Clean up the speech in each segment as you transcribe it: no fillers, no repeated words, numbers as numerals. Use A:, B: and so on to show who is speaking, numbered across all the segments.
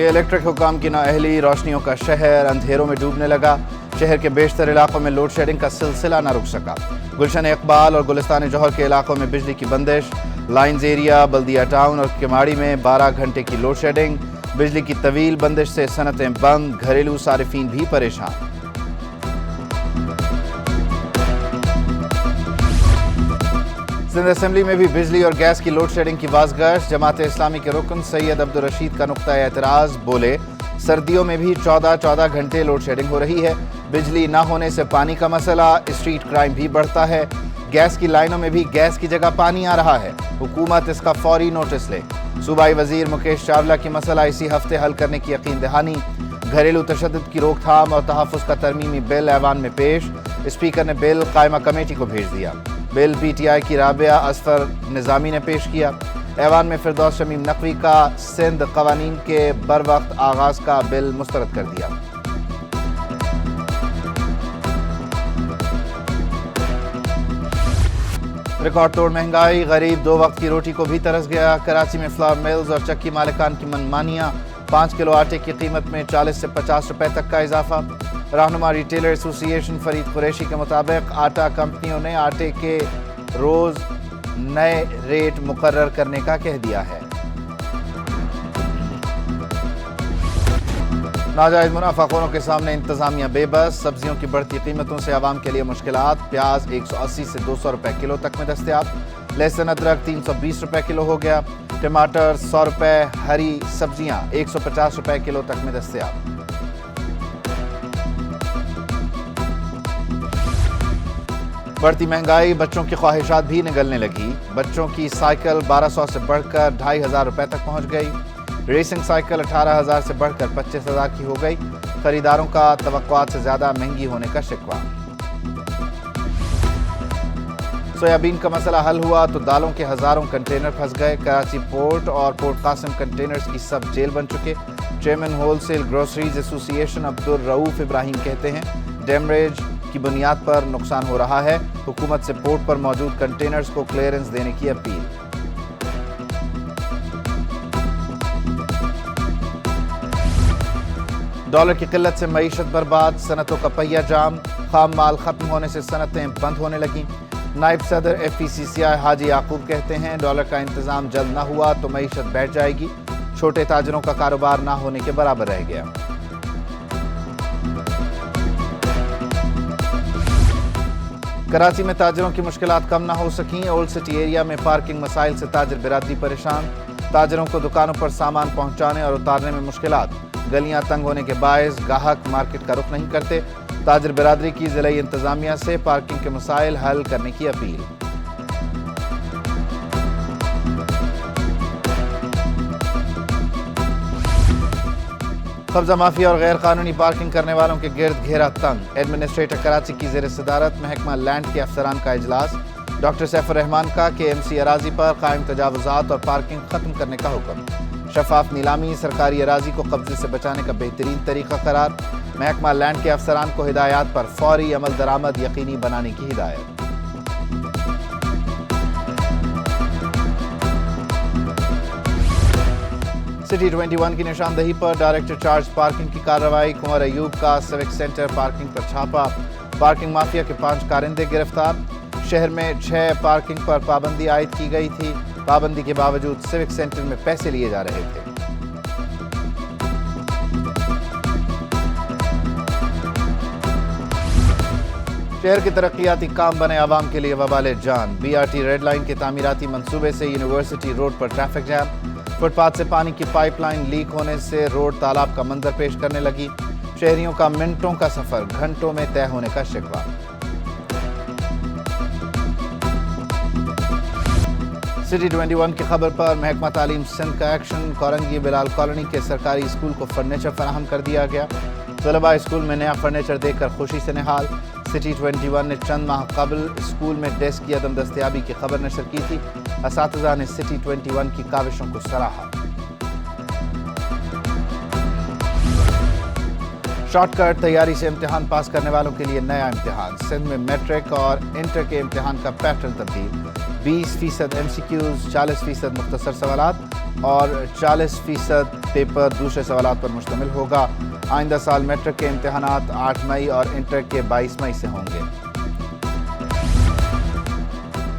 A: کہ الیکٹرک حکام کی نااہلی، روشنیوں کا شہر اندھیروں میں ڈوبنے لگا۔ شہر کے بیشتر علاقوں میں لوڈ شیڈنگ کا سلسلہ نہ رک سکا۔ گلشن اقبال اور گلستان جوہر کے علاقوں میں بجلی کی بندش، لائنز ایریا، بلدیہ ٹاؤن اور کماڑی میں 12 گھنٹے کی لوڈ شیڈنگ۔ بجلی کی طویل بندش سے صنعتیں بند، گھریلو صارفین بھی پریشان۔ سندھ اسمبلی میں بھی بجلی اور گیس کی لوڈ شیڈنگ کی بازگشت۔ جماعت اسلامی کے رکن سید عبدالرشید کا نقطہ اعتراض، بولے سردیوں میں بھی 14 گھنٹے لوڈ شیڈنگ ہو رہی ہے۔ بجلی نہ ہونے سے پانی کا مسئلہ، اسٹریٹ کرائم بھی بڑھتا ہے۔ گیس کی لائنوں میں بھی گیس کی جگہ پانی آ رہا ہے، حکومت اس کا فوری نوٹس لے۔ صوبائی وزیر مکیش چاولہ کی مسئلہ اسی ہفتے حل کرنے کی یقین دہانی۔ گھریلو تشدد کی روک تھام اور تحفظ کا ترمیمی بل ایوان میں پیش، اسپیکر نے بل قائمہ کمیٹی کو بھیج دیا۔ بل پی ٹی آئی کی رابعہ اصفر نظامی نے پیش کیا۔ ایوان میں فردوس شمیم نقوی کا سندھ قوانین کے بروقت آغاز کا بل مسترد کر دیا۔ ریکارڈ توڑ مہنگائی، غریب 2 وقت کی روٹی کو بھی ترس گیا۔ کراچی میں فلاور ملز اور چکی مالکان کی منمانیاں، 5 کلو آٹے کی قیمت میں 40 سے 50 روپے تک کا اضافہ۔ رہنما ریٹیلر ایسوسی ایشن فرید قریشی کے مطابق آٹا کمپنیوں نے آٹے کے روز نئے ریٹ مقرر کرنے کا کہہ دیا ہے۔ ناجائز منافع خوروں کے سامنے انتظامیہ بے بس، سبزیوں کی بڑھتی قیمتوں سے عوام کے لیے مشکلات۔ پیاز 180 سے 200 روپے کلو تک میں دستیاب، لہسن ادرک 320 روپے کلو ہو گیا، ٹماٹر 100 روپے، ہری سبزیاں 150 روپے کلو تک میں دستیاب۔ بڑھتی مہنگائی، بچوں کی خواہشات بھی نگلنے لگی۔ بچوں کی سائیکل 1200 سے بڑھ کر 2500 روپے تک پہنچ گئی۔ ریسنگ سائیکل 18000 سے بڑھ کر 25000 کی ہو گئی۔ خریداروں کا توقعات سے زیادہ مہنگی ہونے کا شکوہ۔ سویابین کا مسئلہ حل ہوا تو دالوں کے ہزاروں کنٹینر پھنس گئے۔ کراچی پورٹ اور پورٹ قاسم کنٹینرز کی سب جیل بن چکے۔ چیئرمین ہول سیل گروسریز ایسوسی ایشن عبدالرؤوف ابراہیم کہتے ہیں ڈیمریج کی بنیاد پر نقصان ہو رہا ہے، حکومت سے پورٹ پر موجود کنٹینرز کو کلیئرنس دینے کی اپیل۔ ڈالر کی قلت سے معیشت برباد، صنعتوں کا پہیہ جام، خام مال ختم ہونے سے صنعتیں بند ہونے لگیں۔ نائب صدر ایف پی سی سی آئی حاجی یعقوب کہتے ہیں ڈالر کا انتظام جلد نہ ہوا تو معیشت بیٹھ جائے گی، چھوٹے تاجروں کا کاروبار نہ ہونے کے برابر رہ گیا۔ کراچی میں تاجروں کی مشکلات کم نہ ہو سکیں، اولڈ سٹی ایریا میں پارکنگ مسائل سے تاجر برادری پریشان۔ تاجروں کو دکانوں پر سامان پہنچانے اور اتارنے میں مشکلات، گلیاں تنگ ہونے کے باعث گاہک مارکیٹ کا رخ نہیں کرتے۔ تاجر برادری کی ضلعی انتظامیہ سے پارکنگ کے مسائل حل کرنے کی اپیل۔ قبضہ مافیا اور غیر قانونی پارکنگ کرنے والوں کے گرد گھیرا تنگ، ایڈمنسٹریٹر کراچی کی زیر صدارت محکمہ لینڈ کے افسران کا اجلاس۔ ڈاکٹر سیف الرحمان کا کے ایم سی اراضی پر قائم تجاوزات اور پارکنگ ختم کرنے کا حکم۔ شفاف نیلامی سرکاری اراضی کو قبضے سے بچانے کا بہترین طریقہ قرار، محکمہ لینڈ کے افسران کو ہدایات پر فوری عمل درآمد یقینی بنانے کی ہدایت۔ سٹی 21 کی نشاندہی پر ڈائریکٹر چارج پارکنگ کی کارروائی، کنور ایوب کا سیوک سینٹر پارکنگ پر چھاپا، پارکنگ مافیا کے 5 کارندے گرفتار۔ شہر میں 6 پارکنگ پر پابندی عائد کی گئی تھی، پابندی کے باوجود سیوک سینٹر میں پیسے لیے جا رہے تھے۔ شہر کے ترقیاتی کام بنے عوام کے لیے وبال جان، B R T red line کے تعمیراتی منصوبے سے یونیورسٹی روڈ پر ٹریفک جام، فٹ پاتھ سے پانی کی پائپ لائن لیک ہونے سے روڈ تالاب کا منظر پیش کرنے لگی، شہریوں کا منٹوں کا سفر گھنٹوں میں طے ہونے کا شکوہ۔ سٹی 21 کی خبر پر محکمہ تعلیم سندھ کا ایکشن، کورنگی بلال کالونی کے سرکاری اسکول کو فرنیچر فراہم کر دیا گیا، طلباء اسکول میں نیا فرنیچر دیکھ کر خوشی سے نہال۔ سٹی 21 نے چند ماہ قبل اسکول میں ڈیسک کی عدم دستیابی کی خبر نشر کی تھی، اساتذہ نے سٹی 21 کی کاوشوں کو سراہا۔ شارٹ کٹ تیاری سے امتحان پاس کرنے والوں کے لیے نیا امتحان، سندھ میں میٹرک اور انٹر کے امتحان کا پیٹرن تبدیل، 20% MCQs، 40% مختصر سوالات، اور 40% پیپر دوسرے سوالات پر مشتمل ہوگا۔ آئندہ سال میٹرک کے امتحانات 8 مئی اور انٹر کے 22 مئی سے ہوں گے۔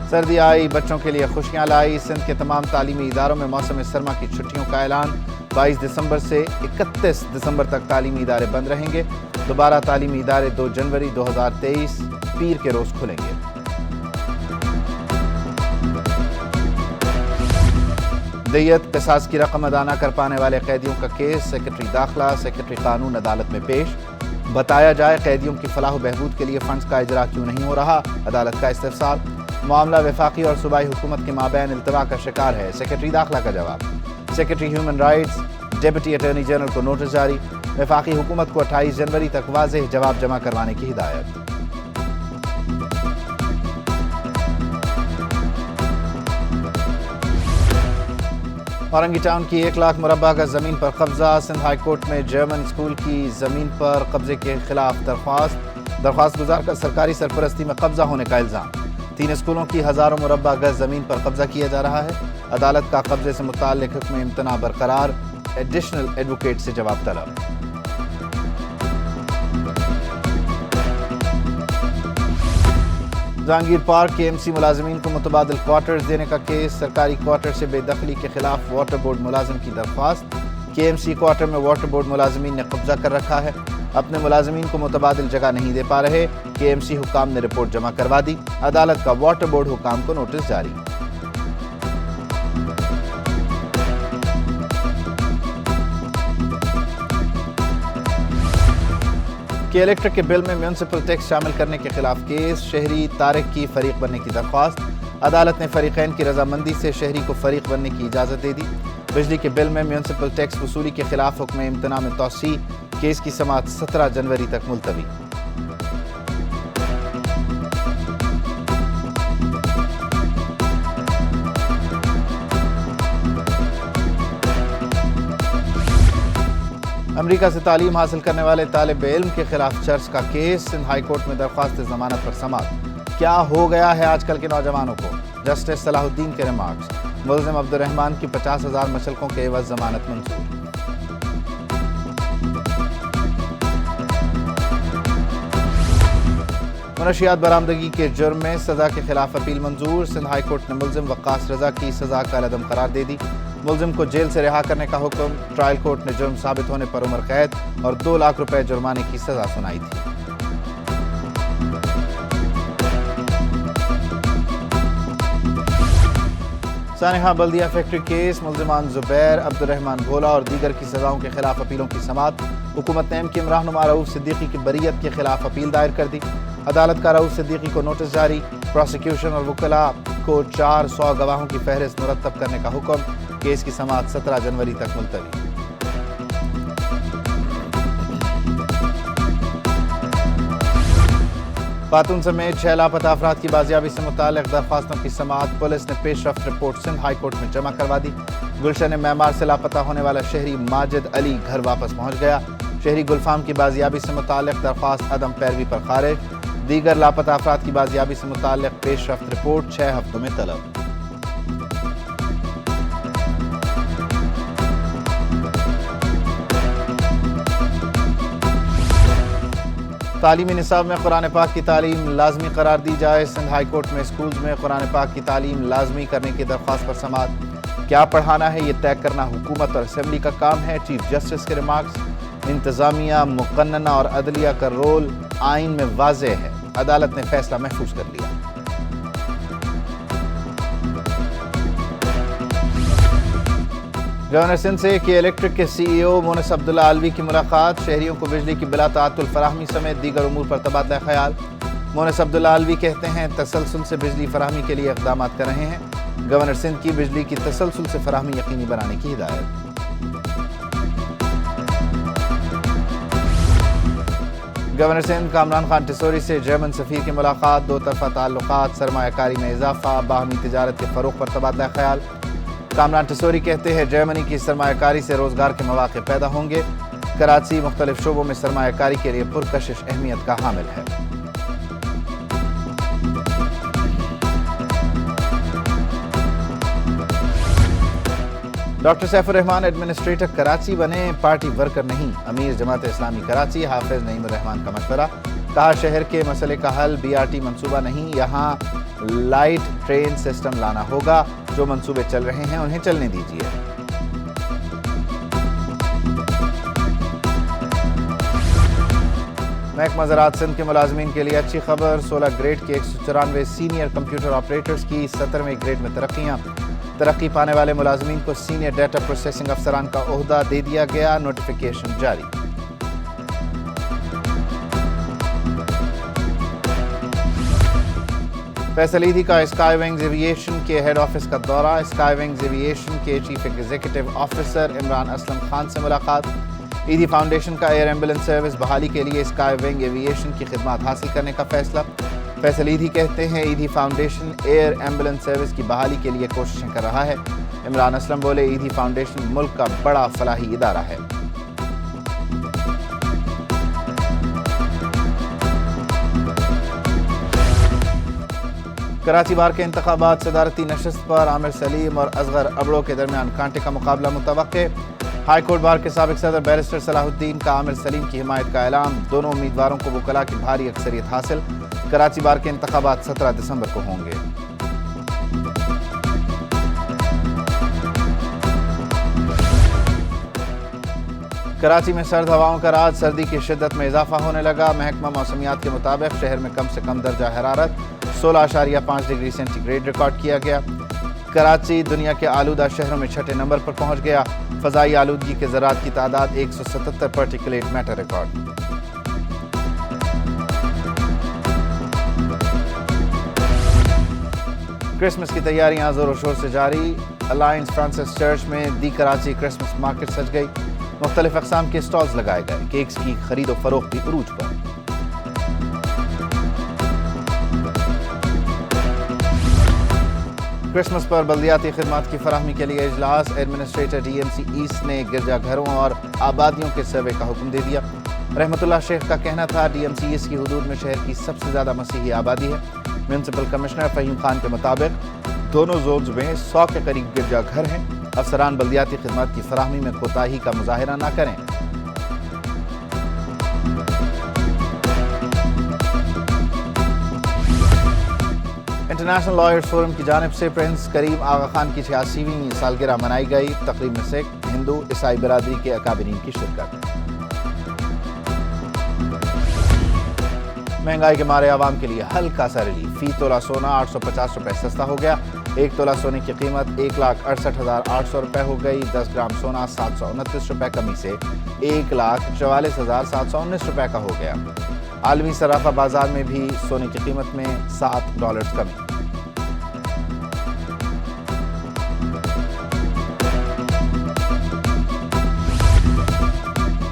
A: سردی آئی، بچوں کے لیے خوشیاں لائی۔ سندھ کے تمام تعلیمی اداروں میں موسم سرما کی چھٹیوں کا اعلان۔ 22 دسمبر سے 31 دسمبر تک تعلیمی ادارے بند رہیں گے۔ دوبارہ تعلیمی ادارے 2 جنوری 2023 پیر کے روز کھلیں گے۔ دیت قصاص کی رقم ادا نہ کر پانے والے قیدیوں کا کیس سیکرٹری داخلہ سیکرٹری قانون عدالت میں پیش۔ بتایا جائے قیدیوں کی فلاح و بہبود کے لیے فنڈز کا اجرا کیوں نہیں ہو رہا، عدالت کا استفسار۔ معاملہ وفاقی اور صوبائی حکومت کے مابین التوا کا شکار ہے، سیکرٹری داخلہ کا جواب۔ Secretary human rights deputy attorney general کو نوٹس جاری، وفاقی حکومت کو 28 جنوری تک واضح جواب جمع کروانے کی ہدایت۔ اورنگی ٹاؤن کی 1 لاکھ مربع گز زمین پر قبضہ۔ سندھ ہائی کورٹ میں جرمن اسکول کی زمین پر قبضے کے خلاف درخواست گزار کا سرکاری سرپرستی میں قبضہ ہونے کا الزام۔ 3 اسکولوں کی ہزاروں مربع گز زمین پر قبضہ کیا جا رہا ہے۔ عدالت کا قبضے سے متعلق حکم امتناع برقرار، ایڈیشنل ایڈوکیٹ سے جواب طلب۔ جہانگیر پارک کے MC ملازمین کو متبادل کوارٹرز دینے کا کیس، سرکاری کوارٹر سے بے دخلی کے خلاف واٹر بورڈ ملازم کی درخواست۔ KMC کوارٹر میں واٹر بورڈ ملازمین نے قبضہ کر رکھا ہے، اپنے ملازمین کو متبادل جگہ نہیں دے پا رہے، KMC حکام نے رپورٹ جمع کروا دی، عدالت کا واٹر بورڈ حکام کو نوٹس جاری۔ کہ الیکٹرک کے بل میں میونسپل ٹیکس شامل کرنے کے خلاف کیس، شہری طارق کی فریق بننے کی درخواست، عدالت نے فریقین کی رضامندی سے شہری کو فریق بننے کی اجازت دے دی۔ بجلی کے بل میں میونسپل ٹیکس وصولی کے خلاف حکم امتناع میں توسیع، کیس کی سماعت 17 جنوری تک ملتوی۔ امریکہ سے تعلیم حاصل کرنے والے طالب علم کے خلاف چرچ کا کیس، سندھ ہائی کورٹ میں درخواست ضمانت پر سماعت۔ کیا ہو گیا ہے آج کل کے نوجوانوں کو، جسٹس صلاح الدین کے ریمارکس۔ ملزم عبدالرحمان کی 50,000 مشلقوں کے عوض ضمانت منظور۔ منشیات برآمدگی کے جرم میں سزا کے خلاف اپیل منظور، سندھ ہائی کورٹ نے ملزم وقاص رضا کی سزا کالعدم قرار دے دی۔ ملزم کو جیل سے رہا کرنے کا حکم، ٹرائل کورٹ نے جرم ثابت ہونے پر عمر قید اور 2 لاکھ روپے جرمانے کی سزا سنائی تھی۔ سانحہ بلدیہ فیکٹری کیس، ملزمان زبیر، عبدالرحمان بھولا اور دیگر کی سزاؤں کے خلاف اپیلوں کی سماعت۔ حکومت نے MKM رہنما رؤوف صدیقی کی بریت کے خلاف اپیل دائر کر دی، عدالت کا رؤوف صدیقی کو نوٹس جاری، پروسیکیوشن اور وکلاء کو 400 گواہوں کی فہرست مرتب کرنے کا حکم، کیس کی سماعت 17 جنوری تک ملتوی۔ خاتون سمیت 6 لاپتہ افراد کی بازیابی سے متعلق درخواستوں کی سماعت، پولیس نے پیش رفت رپورٹ سندھ ہائی کورٹ میں جمع کروا دی۔ گلشن معمار سے لاپتہ ہونے والا شہری ماجد علی گھر واپس پہنچ گیا، شہری گلفام کی بازیابی سے متعلق درخواست عدم پیروی پر خارج، دیگر لاپتہ افراد کی بازیابی سے متعلق پیش رفت رپورٹ 6 ہفتوں میں طلب۔ تعلیمی نصاب میں قرآن پاک کی تعلیم لازمی قرار دی جائے، سندھ ہائی کورٹ میں اسکولز میں قرآن پاک کی تعلیم لازمی کرنے کی درخواست پر سماعت۔ کیا پڑھانا ہے یہ طے کرنا حکومت اور اسمبلی کا کام ہے، چیف جسٹس کے ریمارکس۔ انتظامیہ، مقننہ اور عدلیہ کا رول آئین میں واضح ہے، عدالت نے فیصلہ محفوظ کر لیا۔ گورنر سندھ سے کہ الیکٹرک کے CEO مونس عبداللہ علوی کی ملاقات، شہریوں کو بجلی کی بلا تعطل فراہمی سمیت دیگر امور پر تبادلہ خیال۔ مونس عبداللہ علوی کہتے ہیں تسلسل سے بجلی فراہمی کے لیے اقدامات کر رہے ہیں، گورنر سندھ کی بجلی کی تسلسل سے فراہمی یقینی بنانے کی ہدایت۔ گورنر سندھ کامران خان ٹسوری سے جرمن سفیر کی ملاقات، 2 طرفہ تعلقات، سرمایہ کاری میں اضافہ، باہمی تجارت کے فروغ پر تبادلہ خیال۔ کامران ٹسوری کہتے ہیں جرمنی کی سرمایہ کاری سے روزگار کے مواقع پیدا ہوں گے، کراچی مختلف شعبوں میں سرمایہ کاری کے لیے پرکشش اہمیت کا حامل ہے۔ ڈاکٹر سیف الرحمان ایڈمنسٹریٹر کراچی بنے، پارٹی ورکر نہیں، امیر جماعت اسلامی کراچی حافظ نعیم الرحمان کا مشورہ، کہا شہر کے مسئلے کا حل BRT منصوبہ نہیں، یہاں لائٹ ٹرین سسٹم لانا ہوگا، جو منصوبے چل رہے ہیں انہیں چلنے دیجیے۔ محکمہ زراعت سندھ کے ملازمین کے لیے اچھی خبر، 16 گریڈ کے 194 سینئر کمپیوٹر آپریٹرز کی 17ویں گریڈ میں ترقیاں، ترقی پانے والے ملازمین کو سینئر ڈیٹا پروسیسنگ افسران کا عہدہ دے دیا گیا، نوٹیفیکیشن جاری۔ فیصل ایدھی کا اسکائی ونگز ایویشن کے ہیڈ آفس کا دورہ، اسکائی ونگز ایویشن کے chief executive officer Imran Aslam Khan سے ملاقات، ایدھی فاؤنڈیشن کا ایئر ایمبولینس سروس بحالی کے لیے اسکائی ونگ ایویشن کی خدمات حاصل کرنے کا فیصلہ۔ فیصل ایدھی کہتے ہیں Edhi Foundation air ambulance service کی بحالی کے لیے کوششیں کر رہا ہے۔ عمران اسلم بولے ایدھی فاؤنڈیشن ملک کا بڑا فلاحی ادارہ ہے۔ کراچی بار کے انتخابات، صدارتی نشست پر عامر سلیم اور اصغر ابڑو کے درمیان کانٹے کا مقابلہ متوقع۔ ہائی کورٹ بار کے سابق صدر بیرسٹر صلاح الدین کا عامر سلیم کی حمایت کا اعلان، دونوں امیدواروں کو وکلاء کی بھاری اکثریت حاصل۔ کراچی بار کے انتخابات 17 دسمبر کو ہوں گے۔ کراچی میں سرد ہواؤں کا راج، سردی کی شدت میں اضافہ ہونے لگا۔ محکمہ موسمیات کے مطابق شہر میں کم سے کم درجہ حرارت 16.5 ڈگری سینٹی گریڈ ریکارڈ کیا گیا۔ کراچی دنیا کے آلودہ شہروں میں 6 نمبر پر پہنچ گیا۔ فضائی آلودگی کے ذرات کی تعداد 177 پارٹیکولیٹ میٹر ریکارڈ۔ کرسمس کی تیاریاں زور و شور سے جاری، الائنس فرانسس چرچ میں دی کراچی کرسمس مارکیٹ سج گئی، مختلف اقسام کے سٹالز لگائے گئے، کیکس کی خرید و فروخت بھی عروج پر۔ کرسمس پر بلدیاتی خدمات کی فراہمی کے لیے اجلاس، ایڈمنسٹریٹر DMC ایسٹ نے گرجا گھروں اور آبادیوں کے سروے کا حکم دے دیا۔ رحمت اللہ شیخ کا کہنا تھا DMC ایسٹ کی حدود میں شہر کی سب سے زیادہ مسیحی آبادی ہے۔ میونسپل کمشنر فہیم خان کے مطابق دونوں زونز میں 100 کے قریب گرجا گھر ہیں، افسران بلدیاتی خدمات کی فراہمی میں کوتاہی کا مظاہرہ نہ کریں۔ انٹرنیشنل لائرز فورم کی جانب سے پرنس کریم آغا خان کی 86ویں سالگرہ منائی گئی، تقریب میں سکھ، ہندو، عیسائی برادری کے اکابرین کی شرکت۔ مہنگائی کے مارے عوام کے لیے ہلکا سا ریلیف، فی تولہ سونا 850 روپے سستا ہو گیا، 1 تولہ سونے کی قیمت 1,68,800 روپے ہو گئی، 10 گرام سونا 729 روپے کمی سے 1,44,719 روپے کا ہو گیا۔ عالمی صرافہ بازار میں بھی سونے کی قیمت میں $7 کمی۔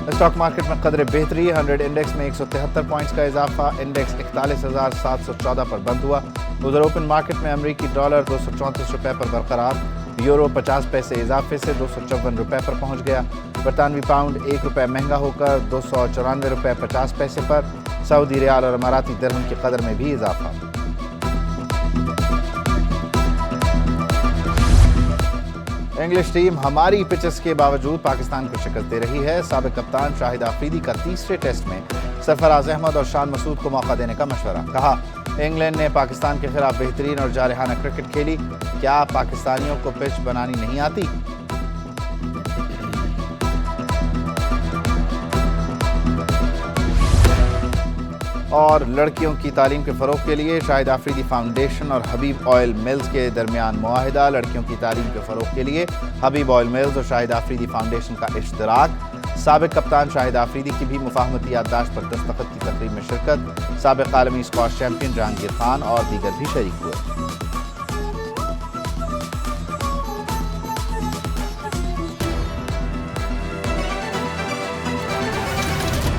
A: اسٹاک مارکیٹ میں قدرے بہتری، 100 انڈیکس میں 173 پوائنٹس کا اضافہ، انڈیکس 41,714 پر بند ہوا۔ ادھر اوپن مارکیٹ میں امریکی ڈالر 234 روپے پر برقرار، یورو 50 پیسے اضافے سے 254 روپے پر پہنچ گیا، برطانوی پاؤنڈ 1 روپے مہنگا ہو کر 294 روپے 50 پیسے پر، سعودی ریال اور اماراتی درہم کی قدر میں بھی اضافہ۔ انگلش ٹیم ہماری پچز کے باوجود پاکستان کو شکست دے رہی ہے، سابق کپتان شاہد آفریدی کا تیسرے ٹیسٹ میں سرفراز احمد اور شان مسعود کو موقع دینے کا مشورہ، کہا انگلینڈ نے پاکستان کے خلاف بہترین اور جارحانہ کرکٹ کھیلی، کیا پاکستانیوں کو پچ بنانی نہیں آتی؟ اور لڑکیوں کی تعلیم کے فروغ کے لیے شاہد آفریدی فاؤنڈیشن اور حبیب آئل ملز کے درمیان معاہدہ، لڑکیوں کی تعلیم کے فروغ کے لیے حبیب آئل ملز اور شاہد آفریدی فاؤنڈیشن کا اشتراک، سابق کپتان شاہد آفریدی کی بھی مفاہمتی یادداشت پر دستخط کی تقریب میں شرکت، سابق عالمی اسکواش چیمپئن جہانگیر خان اور دیگر بھی شریک ہوئے۔